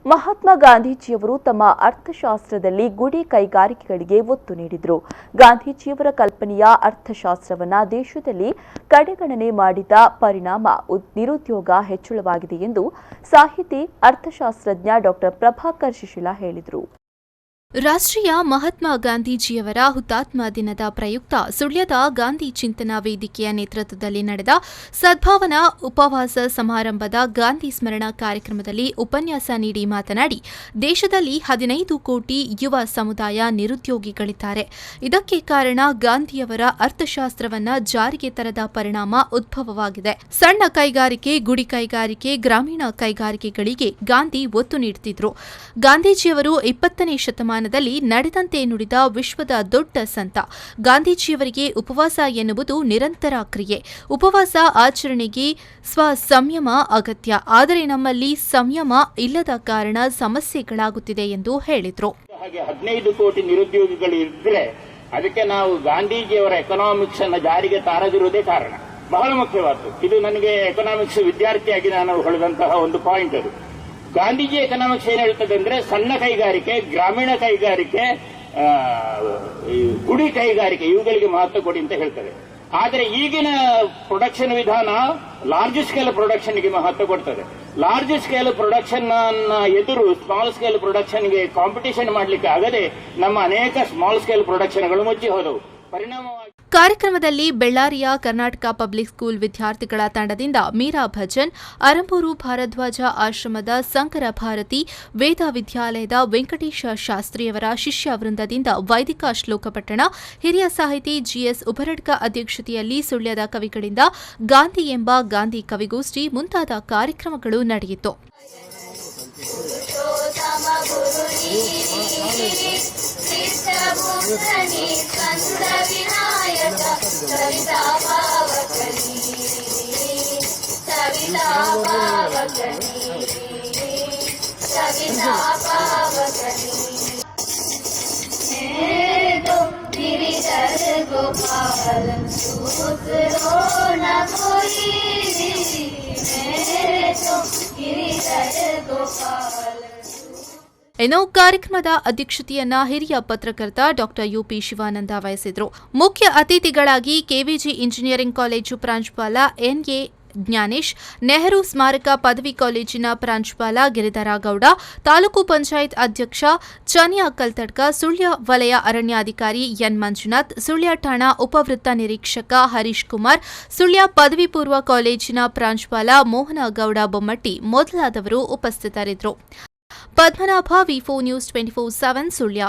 ಮಹಾತ್ಮ ಗಾಂಧೀಜಿಯವರು ತಮ್ಮ ಅರ್ಥಶಾಸ್ತ್ರದಲ್ಲಿ ಗುಡಿ ಕೈಗಾರಿಕೆಗಳಿಗೆ ಒತ್ತು ನೀಡಿದರು. ಗಾಂಧೀಜಿಯವರ ಕಲ್ಪನೆಯ ಅರ್ಥಶಾಸ್ತ್ರವನ್ನು ದೇಶದಲ್ಲಿ ಕಡೆಗಣನೆ ಮಾಡಿದ ಪರಿಣಾಮ ನಿರುದ್ಯೋಗ ಹೆಚ್ಚಳವಾಗಿದೆ ಎಂದು ಸಾಹಿತಿ ಅರ್ಥಶಾಸ್ತ್ರಜ್ಞ ಡಾ ಪ್ರಭಾಕರ್ ಶಿಶಿಲ ಹೇಳಿದರು. ರಾಷ್ಟ್ರೀಯ ಮಹಾತ್ಮ ಗಾಂಧೀಜಿಯವರ ಹುತಾತ್ಮ ದಿನದ ಪ್ರಯುಕ್ತ ಸುಳ್ಯದ ಗಾಂಧಿ ಚಿಂತನಾ ವೇದಿಕೆಯ ನೇತೃತ್ವದಲ್ಲಿ ನಡೆದ ಸದ್ಭಾವನಾ ಉಪವಾಸ ಸಮಾರಂಭದ ಗಾಂಧಿ ಸ್ಮರಣ ಕಾರ್ಯಕ್ರಮದಲ್ಲಿ ಉಪನ್ಯಾಸ ನೀಡಿ ಮಾತನಾಡಿ, ದೇಶದಲ್ಲಿ 15 ಕೋಟಿ ಯುವ ಸಮುದಾಯ ನಿರುದ್ಯೋಗಿಗಳಿದ್ದಾರೆ. ಇದಕ್ಕೆ ಕಾರಣ ಗಾಂಧಿಯವರ ಅರ್ಥಶಾಸ್ತ್ರವನ್ನು ಜಾರಿಗೆ ತರದ ಪರಿಣಾಮ ಉದ್ಭವವಾಗಿದೆ. ಸಣ್ಣ ಕೈಗಾರಿಕೆ, ಗುಡಿ ಕೈಗಾರಿಕೆ, ಗ್ರಾಮೀಣ ಕೈಗಾರಿಕೆಗಳಿಗೆ ಗಾಂಧಿ ಒತ್ತು ನೀಡುತ್ತಿದ್ದರು. ಗಾಂಧೀಜಿಯವರು 20ನೇ ಶತಮಾನ ನಡೆದಂತೆ ನುಡಿದ ವಿಶ್ವದ ದೊಡ್ಡ ಸಂತ. ಗಾಂಧೀಜಿಯವರಿಗೆ ಉಪವಾಸ ಎನ್ನುವುದು ನಿರಂತರ ಕ್ರಿಯೆ. ಉಪವಾಸ ಆಚರಣೆಗೆ ಸಂಯಮ ಅಗತ್ಯ. ಆದರೆ ನಮ್ಮಲ್ಲಿ ಸಂಯಮ ಇಲ್ಲದ ಕಾರಣ ಸಮಸ್ಯೆಗಳಾಗುತ್ತಿದೆ ಎಂದು ಹೇಳಿದರು. 15 ಕೋಟಿ ನಿರುದ್ಯೋಗಿಗಳು ಇದ್ರೆ ಅದಕ್ಕೆ ನಾವು ಗಾಂಧೀಜಿಯವರ ಎಕನಾಮಿಕ್ಸ್ ಅನ್ನು ಜಾರಿಗೆ ತಾರದಿರುವುದೇ ಕಾರಣ. ಬಹಳ ಮುಖ್ಯವಾದ್ದು. ಇದು ನನಗೆ ಎಕನಾಮಿಕ್ಸ್ ವಿದ್ಯಾರ್ಥಿಯಾಗಿ ನಾನು ಹೊಳೆದಂತಹ ಒಂದು ಪಾಯಿಂಟ್. ಅದು ಗಾಂಧೀಜಿ ಎಕನಾಮಿಕ್ಸ್ ಏನ್ ಹೇಳ್ತದೆ ಅಂದ್ರೆ ಸಣ್ಣ ಕೈಗಾರಿಕೆ, ಗ್ರಾಮೀಣ ಕೈಗಾರಿಕೆ, ಗುಡಿ ಕೈಗಾರಿಕೆ ಇವುಗಳಿಗೆ ಮಹತ್ವ ಕೊಡಿ ಅಂತ ಹೇಳ್ತದೆ. ಆದರೆ ಈಗಿನ ಪ್ರೊಡಕ್ಷನ್ ವಿಧಾನ ಲಾರ್ಜ್ ಸ್ಕೇಲ್ ಪ್ರೊಡಕ್ಷನ್ಗೆ ಮಹತ್ವ ಕೊಡ್ತದೆ. ಲಾರ್ಜ್ ಸ್ಕೇಲ್ ಪ್ರೊಡಕ್ಷನ್ ಎದುರು ಸ್ಮಾಲ್ ಸ್ಕೇಲ್ ಪ್ರೊಡಕ್ಷನ್ಗೆ ಕಾಂಪಿಟೇಷನ್ ಮಾಡಲಿಕ್ಕೆ ಆಗದೆ ನಮ್ಮ ಅನೇಕ ಸ್ಮಾಲ್ ಸ್ಕೇಲ್ ಪ್ರೊಡಕ್ಷನ್ಗಳು ಮುಚ್ಚಿ ಹೋದವು. ಪರಿಣಾಮವಾಗಿ ಕಾರ್ಯಕ್ರಮದಲ್ಲಿ ಬೆಳ್ಳಾರಿಯ ಕರ್ನಾಟಕ ಪಬ್ಲಿಕ್ ಸ್ಕೂಲ್ ವಿದ್ಯಾರ್ಥಿಗಳ ತಂಡದಿಂದ ಮೀರಾ ಭಜನ್, ಅರಂಬೂರು ಭಾರದ್ವಾಜ ಆಶ್ರಮದ ಸಂಕರ ಭಾರತಿ ವೇದ ವಿದ್ಯಾಲಯದ ವೆಂಕಟೇಶ ಶಾಸ್ತ್ರಿಯವರ ಶಿಷ್ಯ ವೃಂದದಿಂದ ವೈದಿಕ ಶ್ಲೋಕ ಪಠಣ, ಹಿರಿಯ ಸಾಹಿತಿ ಜಿಎಸ್ ಉಬರಡ್ಕ ಅಧ್ಯಕ್ಷತೆಯಲ್ಲಿ ಸುಳ್ಯದ ಕವಿಗಳಿಂದ ಗಾಂಧಿ ಎಂಬ ಗಾಂಧಿ ಕವಿಗೋಷ್ಠಿ ಮುಂತಾದ ಕಾರ್ಯಕ್ರಮಗಳು ನಡೆಯಿತು. ಇನ್ನು ಕಾರ್ಯಕ್ರಮದ ಅಧ್ಯಕ್ಷತೆಯನ್ನ ಹಿರಿಯ ಪತ್ರಕರ್ತ ಡಾ ಯುಪಿ ಶಿವಾನಂದ ವಹಿಸಿದರು. ಮುಖ್ಯ ಅತಿಥಿಗಳಾಗಿ ಕೆವಿಜಿ ಇಂಜಿನಿಯರಿಂಗ್ ಕಾಲೇಜು ಪ್ರಾಂಶುಪಾಲ ಎನ್ಎ ಜ್ಞಾನೇಶ್, ನೆಹರು ಸ್ಮಾರಕ ಪದವಿ ಕಾಲೇಜಿನ ಪ್ರಾಂಶುಪಾಲ ಗಿರಿಧರ ಗೌಡ, ತಾಲೂಕು ಪಂಚಾಯತ್ ಅಧ್ಯಕ್ಷ ಚನ್ಯಾ ಕಲ್ತಡ್ಕ, ಸುಳ್ಯ ವಲಯ ಅರಣ್ಯಾಧಿಕಾರಿ ಎನ್ ಮಂಜುನಾಥ್, ಸುಳ್ಯ ಠಾಣಾ ಉಪವೃತ್ತ ನಿರೀಕ್ಷಕ ಹರೀಶ್ ಕುಮಾರ್, ಸುಳ್ಯ ಪದವಿ ಪೂರ್ವ ಕಾಲೇಜಿನ ಪ್ರಾಂಶುಪಾಲ ಮೋಹನ ಗೌಡ ಬೊಮ್ಮಟ್ಟಿ ಮೊದಲಾದವರು ಉಪಸ್ಥಿತರಿದ್ದರು. ಪದ್ಮನಾಭ, ವಿ4 ನ್ಯೂಸ್ 24/7 ಸುಳ್ಯ.